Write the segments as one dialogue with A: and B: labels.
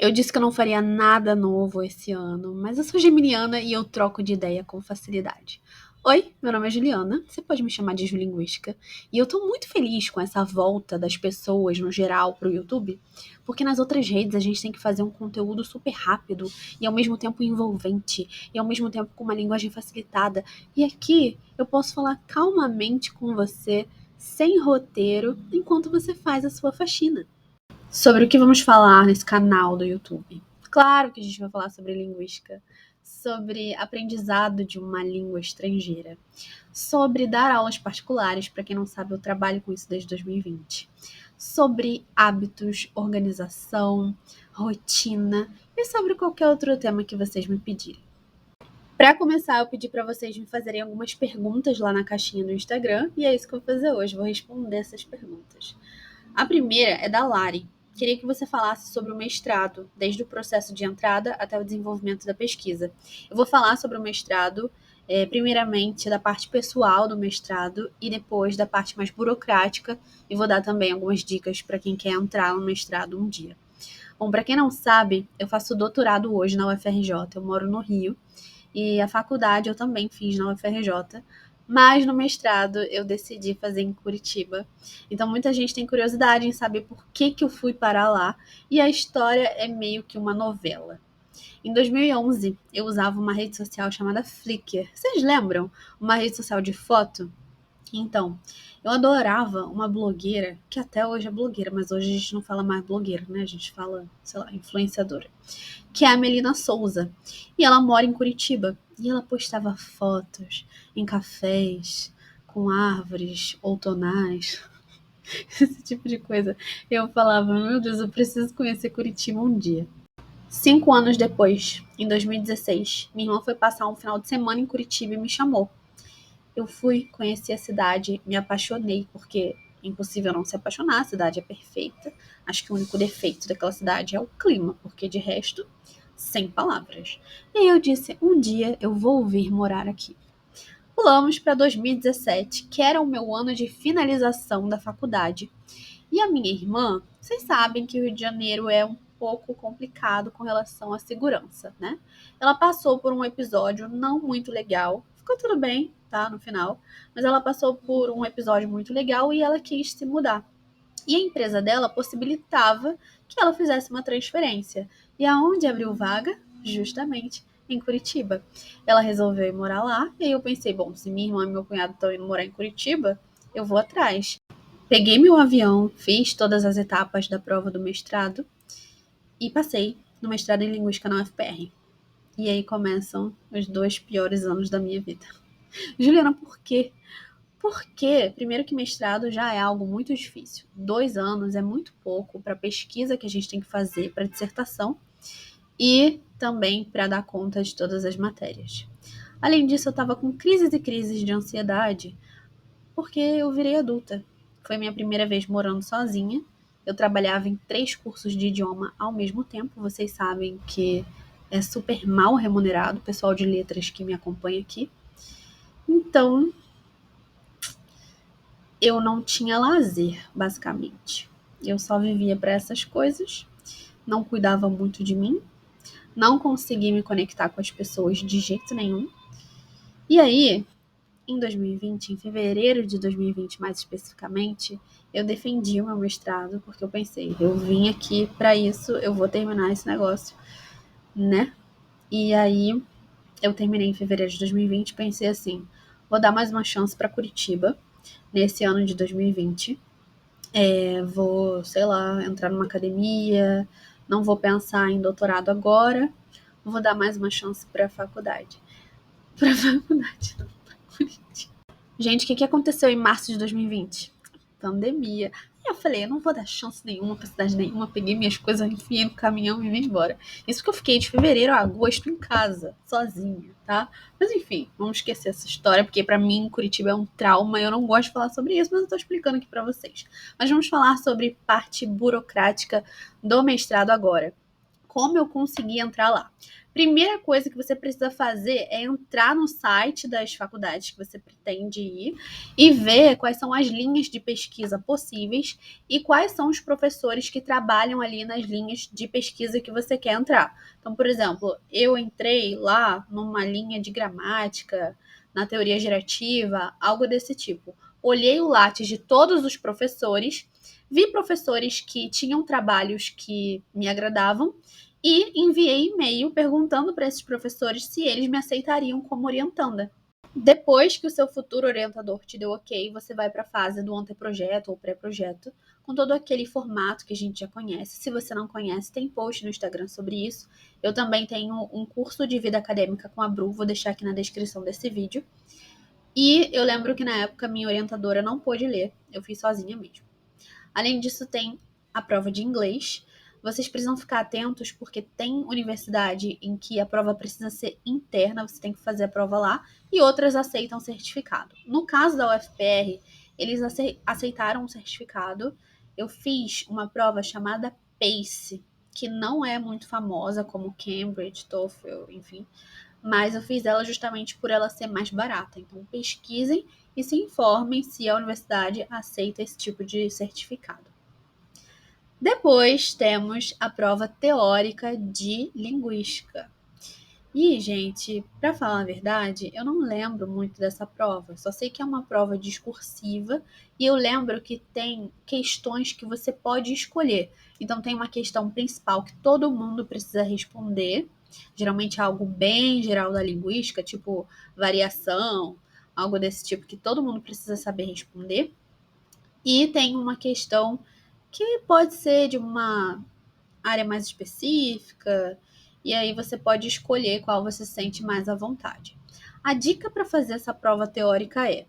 A: Eu disse que eu não faria nada novo esse ano, mas eu sou geminiana e eu troco de ideia com facilidade. Oi, meu nome é Juliana, você pode me chamar de Julinguística, e eu tô muito feliz com essa volta das pessoas no geral pro YouTube, porque nas outras redes a gente tem que fazer um conteúdo super rápido e ao mesmo tempo envolvente, e ao mesmo tempo com uma linguagem facilitada. E aqui eu posso falar calmamente com você, sem roteiro, enquanto você faz a sua faxina. Sobre o que vamos falar nesse canal do YouTube. Claro que a gente vai falar sobre linguística, sobre aprendizado de uma língua estrangeira, sobre dar aulas particulares. Para quem não sabe, eu trabalho com isso desde 2020. Sobre hábitos, organização, rotina e sobre qualquer outro tema que vocês me pedirem. Para começar, eu pedi para vocês me fazerem algumas perguntas lá na caixinha do Instagram e é isso que eu vou fazer hoje. Vou responder essas perguntas. A primeira é da Lari. Queria que você falasse sobre o mestrado, desde o processo de entrada até o desenvolvimento da pesquisa. Eu vou falar sobre o mestrado, primeiramente da parte pessoal do mestrado e depois da parte mais burocrática, e vou dar também algumas dicas para quem quer entrar no mestrado um dia. Bom, para quem não sabe, eu faço doutorado hoje na UFRJ, eu moro no Rio, e a faculdade eu também fiz na UFRJ, mas no mestrado eu decidi fazer em Curitiba. Então muita gente tem curiosidade em saber por que eu fui parar lá, e a história é meio que uma novela. Em 2011, eu usava uma rede social chamada Flickr. Vocês lembram? Uma rede social de foto? Então, eu adorava uma blogueira, que até hoje é blogueira, mas hoje a gente não fala mais blogueira, né? A gente fala, sei lá, influenciadora, que é a Melina Souza. E ela mora em Curitiba. E ela postava fotos em cafés, com árvores outonais, esse tipo de coisa. Eu falava, meu Deus, eu preciso conhecer Curitiba um dia. 5 anos depois, em 2016, minha irmã foi passar um final de semana em Curitiba e me chamou. Eu fui, conheci a cidade, me apaixonei, porque é impossível não se apaixonar, a cidade é perfeita. Acho que o único defeito daquela cidade é o clima, porque de resto, sem palavras. E aí eu disse, um dia eu vou vir morar aqui. Pulamos para 2017, que era o meu ano de finalização da faculdade. E a minha irmã, vocês sabem que o Rio de Janeiro é um pouco complicado com relação à segurança, né? Ela passou por um episódio não muito legal, ficou tudo bem, tá, no final, mas ela passou por um episódio muito legal e ela quis se mudar. E a empresa dela possibilitava que ela fizesse uma transferência. E aonde abriu vaga? Justamente em Curitiba. Ela resolveu ir morar lá, e aí eu pensei, bom, se minha irmã e meu cunhado estão indo morar em Curitiba, eu vou atrás. Peguei meu avião, fiz todas as etapas da prova do mestrado e passei no mestrado em Linguística na UFPR. E aí começam os 2 piores anos da minha vida. Juliana, por quê? Porque, primeiro que mestrado já é algo muito difícil. 2 anos é muito pouco para a pesquisa que a gente tem que fazer, para a dissertação e também para dar conta de todas as matérias. Além disso, eu estava com crises e crises de ansiedade porque eu virei adulta. Foi minha primeira vez morando sozinha. Eu trabalhava em 3 cursos de idioma ao mesmo tempo. Vocês sabem que é super mal remunerado, o pessoal de letras que me acompanha aqui. Então, eu não tinha lazer, basicamente. Eu só vivia para essas coisas, não cuidava muito de mim, não conseguia me conectar com as pessoas de jeito nenhum. E aí, em 2020, em fevereiro de 2020 mais especificamente, eu defendi o meu mestrado, porque eu pensei, eu vim aqui para isso, eu vou terminar esse negócio, né? E aí, eu terminei em fevereiro de 2020, pensei assim, vou dar mais uma chance para Curitiba, nesse ano de 2020. Vou, sei lá, entrar numa academia, não vou pensar em doutorado agora, vou dar mais uma chance para a faculdade. Para a faculdade, não, pra Curitiba. Gente, o que aconteceu em março de 2020? Pandemia. Aí eu falei, eu não vou dar chance nenhuma pra cidade nenhuma. Peguei minhas coisas, enfiei no caminhão e vim embora. Isso que eu fiquei de fevereiro a agosto em casa, sozinha, tá? Mas enfim, vamos esquecer essa história, porque pra mim Curitiba é um trauma. Eu não gosto de falar sobre isso, mas eu tô explicando aqui pra vocês. Mas vamos falar sobre parte burocrática do mestrado agora. Como eu consegui entrar lá? Primeira coisa que você precisa fazer é entrar no site das faculdades que você pretende ir e ver quais são as linhas de pesquisa possíveis e quais são os professores que trabalham ali nas linhas de pesquisa que você quer entrar. Então, por exemplo, eu entrei lá numa linha de gramática, na teoria gerativa, algo desse tipo. Olhei o Lattes de todos os professores, vi professores que tinham trabalhos que me agradavam e enviei e-mail perguntando para esses professores se eles me aceitariam como orientanda. Depois que o seu futuro orientador te deu ok, você vai para a fase do anteprojeto ou pré-projeto, com todo aquele formato que a gente já conhece. Se você não conhece, tem post no Instagram sobre isso. Eu também tenho um curso de vida acadêmica com a Bru, vou deixar aqui na descrição desse vídeo. E eu lembro que na época minha orientadora não pôde ler, eu fiz sozinha mesmo. Além disso, tem a prova de inglês. Vocês precisam ficar atentos porque tem universidade em que a prova precisa ser interna, você tem que fazer a prova lá, e outras aceitam certificado. No caso da UFPR, eles aceitaram um certificado. Eu fiz uma prova chamada PACE, que não é muito famosa como Cambridge, TOEFL, enfim, mas eu fiz ela justamente por ela ser mais barata. Então pesquisem e se informem se a universidade aceita esse tipo de certificado. Depois temos a prova teórica de linguística. E, gente, para falar a verdade, eu não lembro muito dessa prova. Só sei que é uma prova discursiva e eu lembro que tem questões que você pode escolher. Então tem uma questão principal que todo mundo precisa responder. Geralmente é algo bem geral da linguística, tipo variação, algo desse tipo que todo mundo precisa saber responder. E tem uma questão que pode ser de uma área mais específica, e aí você pode escolher qual você sente mais à vontade. A dica para fazer essa prova teórica é: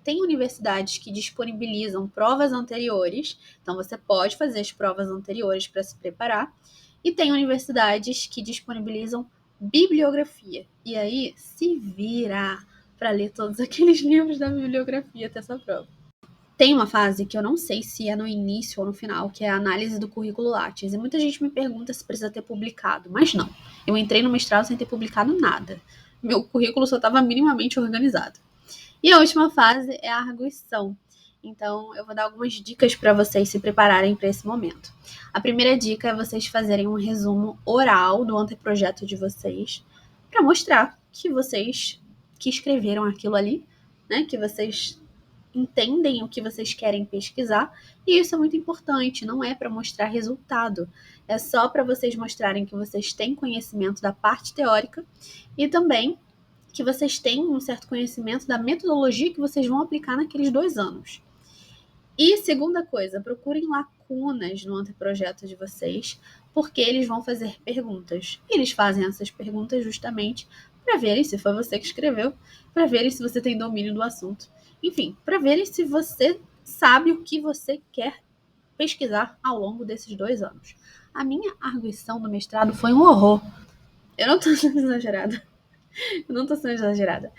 A: tem universidades que disponibilizam provas anteriores, então você pode fazer as provas anteriores para se preparar, e tem universidades que disponibilizam bibliografia. E aí se vira para ler todos aqueles livros da bibliografia dessa prova. Tem uma fase que eu não sei se é no início ou no final, que é a análise do currículo Lattes. E muita gente me pergunta se precisa ter publicado, mas não. Eu entrei no mestrado sem ter publicado nada. Meu currículo só estava minimamente organizado. E a última fase é a arguição. Então, eu vou dar algumas dicas para vocês se prepararem para esse momento. A primeira dica é vocês fazerem um resumo oral do anteprojeto de vocês, para mostrar que vocês que escreveram aquilo ali, né, que vocês entendem o que vocês querem pesquisar, e isso é muito importante, não é para mostrar resultado, é só para vocês mostrarem que vocês têm conhecimento da parte teórica e também que vocês têm um certo conhecimento da metodologia que vocês vão aplicar naqueles 2 anos. E segunda coisa, procurem lacunas no anteprojeto de vocês, porque eles vão fazer perguntas. E eles fazem essas perguntas justamente para verem se foi você que escreveu, para verem se você tem domínio do assunto. Enfim, para verem se você sabe o que você quer pesquisar ao longo desses 2 anos. A minha arguição do mestrado foi um horror. Eu não tô sendo exagerada. Eu não tô sendo exagerada.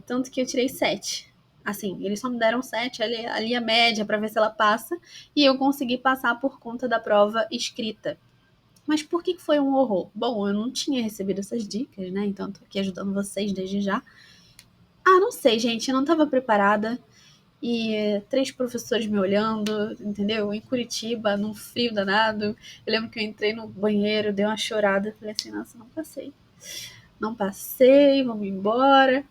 A: Tanto que eu tirei 7. Assim, eles só me deram 7, ali a média para ver se ela passa, e eu consegui passar por conta da prova escrita. Mas por que foi um horror? Bom, eu não tinha recebido essas dicas, né? Então tô aqui ajudando vocês desde já. Ah, não sei, gente, eu não estava preparada. E 3 professores me olhando, entendeu? Em Curitiba, num frio danado. Eu lembro que eu entrei no banheiro, dei uma chorada. Falei assim, nossa, não passei. Não passei, vamos embora.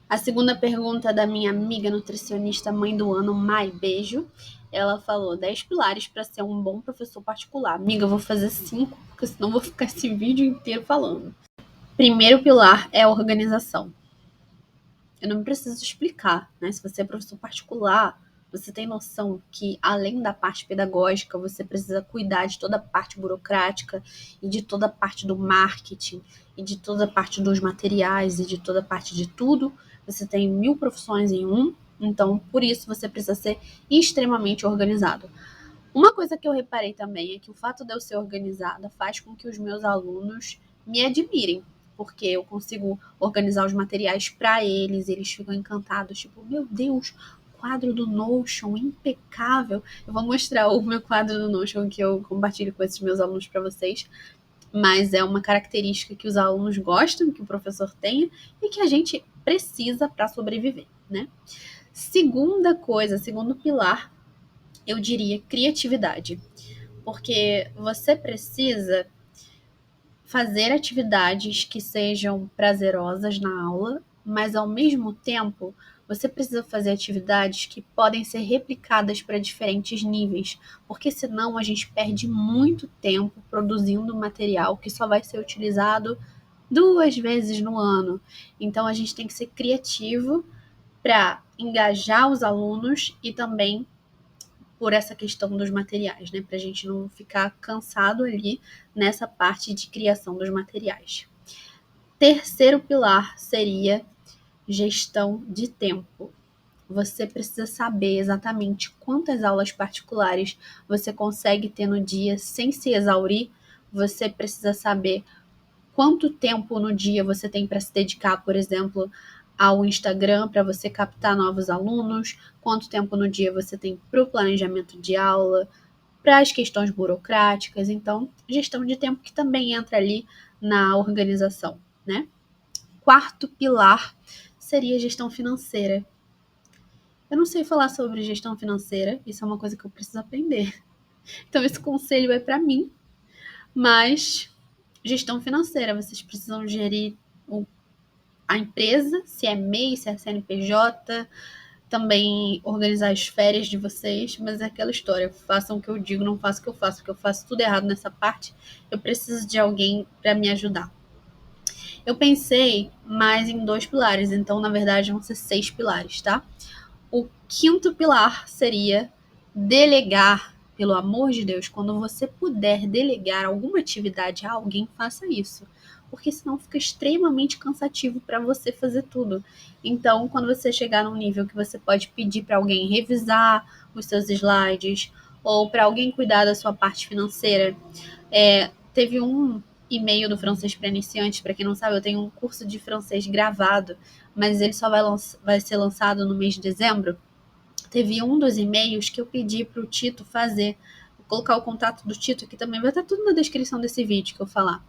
A: A segunda pergunta da minha amiga nutricionista mãe do ano, Mai Beijo. Ela falou 10 pilares para ser um bom professor particular. Amiga, eu vou fazer 5, porque senão eu vou ficar esse vídeo inteiro falando. Primeiro pilar é a organização. Eu não preciso explicar, né? Se você é professor particular, você tem noção que, além da parte pedagógica, você precisa cuidar de toda a parte burocrática e de toda a parte do marketing e de toda a parte dos materiais e de toda a parte de tudo. Você tem 1000 profissões em um, então, por isso, você precisa ser extremamente organizado. Uma coisa que eu reparei também é que o fato de eu ser organizada faz com que os meus alunos me admirem, porque eu consigo organizar os materiais para eles, eles ficam encantados, tipo, meu Deus, quadro do Notion, impecável. Eu vou mostrar o meu quadro do Notion que eu compartilho com esses meus alunos para vocês. mas é uma característica que os alunos gostam, que o professor tenha e que a gente precisa para sobreviver, né? Segundo pilar, eu diria criatividade, porque você precisa fazer atividades que sejam prazerosas na aula, mas ao mesmo tempo você precisa fazer atividades que podem ser replicadas para diferentes níveis, porque senão a gente perde muito tempo produzindo material que só vai ser utilizado 2 vezes no ano. Então a gente tem que ser criativo para engajar os alunos e também por essa questão dos materiais, né? Para a gente não ficar cansado ali nessa parte de criação dos materiais. Terceiro pilar seria gestão de tempo. Você precisa saber exatamente quantas aulas particulares você consegue ter no dia sem se exaurir. Você precisa saber quanto tempo no dia você tem para se dedicar, por exemplo, ao Instagram para você captar novos alunos, quanto tempo no dia você tem para o planejamento de aula, para as questões burocráticas. Então, gestão de tempo que também entra ali na organização, né? Quarto pilar seria gestão financeira. Eu não sei falar sobre gestão financeira, isso é uma coisa que eu preciso aprender. Então, esse conselho é para mim, mas gestão financeira, vocês precisam gerir a empresa, se é MEI, se é CNPJ, também organizar as férias de vocês, mas é aquela história, façam o que eu digo, não façam o que eu faço, porque eu faço tudo errado nessa parte, eu preciso de alguém para me ajudar. Eu pensei mais em 2 pilares, então na verdade vão ser 6 pilares, tá? O quinto pilar seria delegar. Pelo amor de Deus, quando você puder delegar alguma atividade a alguém, faça isso. Porque senão fica extremamente cansativo para você fazer tudo. Então, quando você chegar num nível que você pode pedir para alguém revisar os seus slides, ou para alguém cuidar da sua parte financeira, teve um e-mail do francês para iniciantes, para quem não sabe, eu tenho um curso de francês gravado, mas ele só vai ser lançado no mês de dezembro. Teve um dos e-mails que eu pedi para o Tito fazer. Vou colocar o contato do Tito, que também vai estar tudo na descrição desse vídeo que eu falar.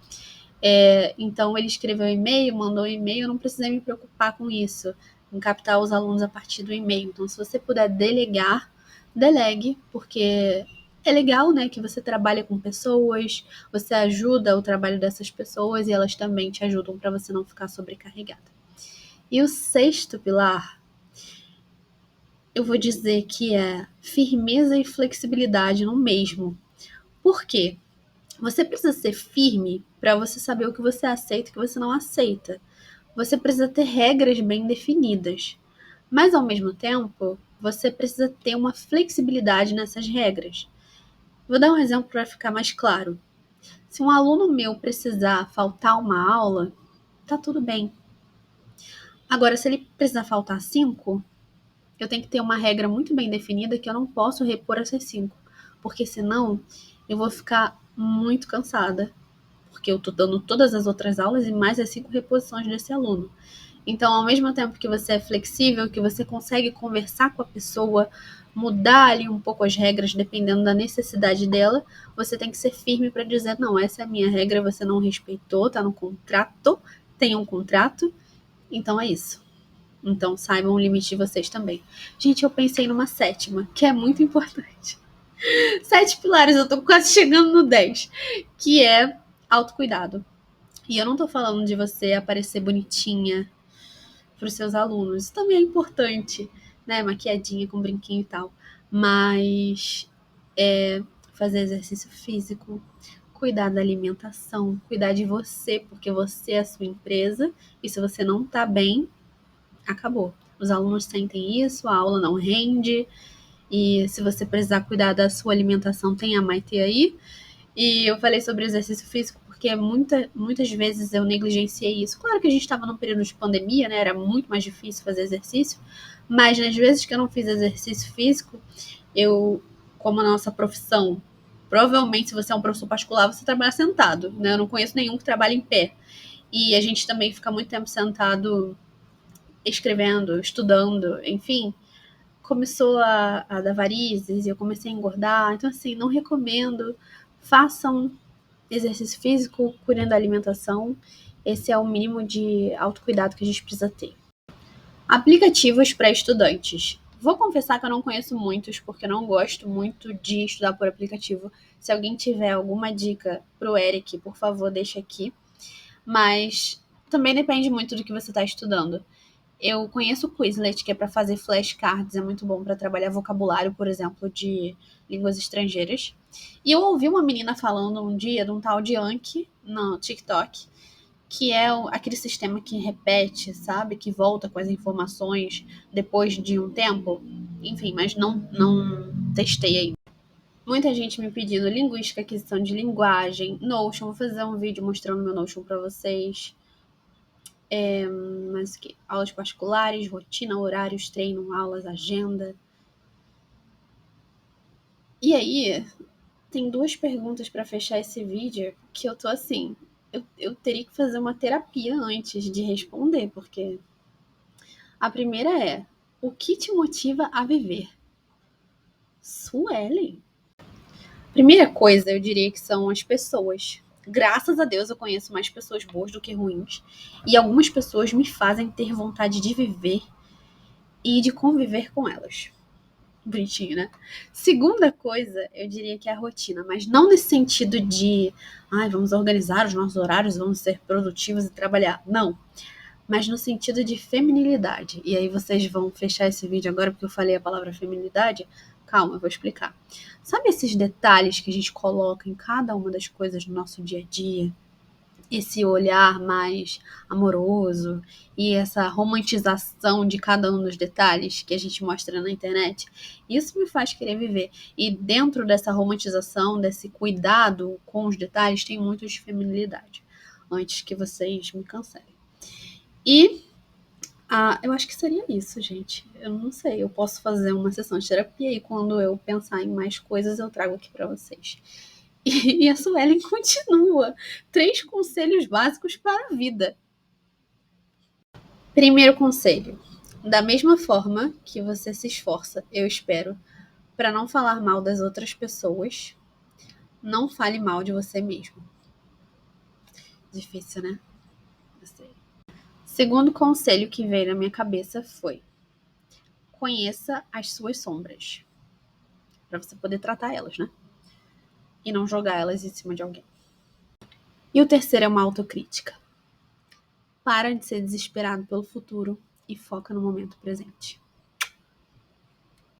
A: Então ele escreveu e-mail, mandou e-mail, eu não precisei me preocupar com isso, em captar os alunos a partir do e-mail. Então, se você puder delegar, delegue, porque é legal, né, que você trabalha com pessoas, você ajuda o trabalho dessas pessoas e elas também te ajudam para você não ficar sobrecarregada. E o sexto pilar, eu vou dizer que é firmeza e flexibilidade no mesmo. Por quê? Você precisa ser firme para você saber o que você aceita e o que você não aceita. Você precisa ter regras bem definidas. Mas, ao mesmo tempo, você precisa ter uma flexibilidade nessas regras. Vou dar um exemplo para ficar mais claro. Se um aluno meu precisar faltar uma aula, tá tudo bem. Agora, se ele precisar faltar 5, eu tenho que ter uma regra muito bem definida que eu não posso repor essas 5. Porque senão eu vou ficar muito cansada. Porque eu tô dando todas as outras aulas e mais as 5 reposições desse aluno. Então, ao mesmo tempo que você é flexível, que você consegue conversar com a pessoa, mudar ali um pouco as regras dependendo da necessidade dela, você tem que ser firme para dizer, não, essa é a minha regra, você não respeitou, tá no contrato, tem um contrato, então é isso. Então saibam o limite de vocês também. Gente, eu pensei numa sétima, que é muito importante. 7 pilares, eu tô quase chegando no 10, que é autocuidado. E eu não tô falando de você aparecer bonitinha para os seus alunos. Isso também é importante, né? Maquiadinha com brinquinho e tal. Mas fazer exercício físico, cuidar da alimentação, cuidar de você, porque você é a sua empresa. E se você não tá bem, acabou. Os alunos sentem isso, a aula não rende. E se você precisar cuidar da sua alimentação, tem a Maite aí. E eu falei sobre exercício físico porque muitas vezes eu negligenciei isso. Claro que a gente estava num período de pandemia, né? Era muito mais difícil fazer exercício. Mas nas vezes que eu não fiz exercício físico, como a nossa profissão, provavelmente se você é um professor particular, você trabalha sentado, né? Eu não conheço nenhum que trabalhe em pé. E a gente também fica muito tempo sentado escrevendo, estudando, enfim. Começou a dar varizes e eu comecei a engordar. Então, assim, não recomendo. Façam exercício físico, cuidando da alimentação. Esse é o mínimo de autocuidado que a gente precisa ter. Aplicativos para estudantes. Vou confessar que eu não conheço muitos, porque eu não gosto muito de estudar por aplicativo. Se alguém tiver alguma dica pro Eric, por favor, deixa aqui. Mas também depende muito do que você está estudando. Eu conheço o Quizlet, que é para fazer flashcards, é muito bom para trabalhar vocabulário, por exemplo, de línguas estrangeiras. E eu ouvi uma menina falando um dia de um tal de Anki no TikTok, que é aquele sistema que repete, sabe? Que volta com as informações depois de um tempo. Enfim, mas não testei ainda. Muita gente me pedindo linguística, aquisição de linguagem, Notion. Vou fazer um vídeo mostrando meu Notion para vocês. Mas o que? Aulas particulares, rotina, horários, treino, aulas, agenda. E aí, tem duas perguntas para fechar esse vídeo que eu tô assim. Eu teria que fazer uma terapia antes de responder, porque a primeira é: o que te motiva a viver? Suelen. Primeira coisa, eu diria que são as pessoas. Graças a Deus eu conheço mais pessoas boas do que ruins. E algumas pessoas me fazem ter vontade de viver e de conviver com elas. Bonitinho, né? Segunda coisa, eu diria que é a rotina, mas não nesse sentido de, ai, vamos organizar os nossos horários, vamos ser produtivos e trabalhar. Não. Mas no sentido de feminilidade. E aí vocês vão fechar esse vídeo agora porque eu falei a palavra feminilidade. Calma, eu vou explicar. Sabe esses detalhes que a gente coloca em cada uma das coisas do nosso dia a dia? Esse olhar mais amoroso e essa romantização de cada um dos detalhes que a gente mostra na internet, isso me faz querer viver. E dentro dessa romantização, desse cuidado com os detalhes, tem muito de feminilidade. Antes que vocês me cancelem. E eu acho que seria isso, gente. Eu não sei. Eu posso fazer uma sessão de terapia e quando eu pensar em mais coisas, eu trago aqui para vocês. E a Suelen continua. 3 conselhos básicos para a vida. Primeiro conselho. Da mesma forma que você se esforça, eu espero, para não falar mal das outras pessoas, não fale mal de você mesmo. Difícil, né? Eu sei. Segundo conselho que veio na minha cabeça foi: conheça as suas sombras, para você poder tratar elas, né? E não jogar elas em cima de alguém. E o terceiro é uma autocrítica. Para de ser desesperado pelo futuro e foca no momento presente.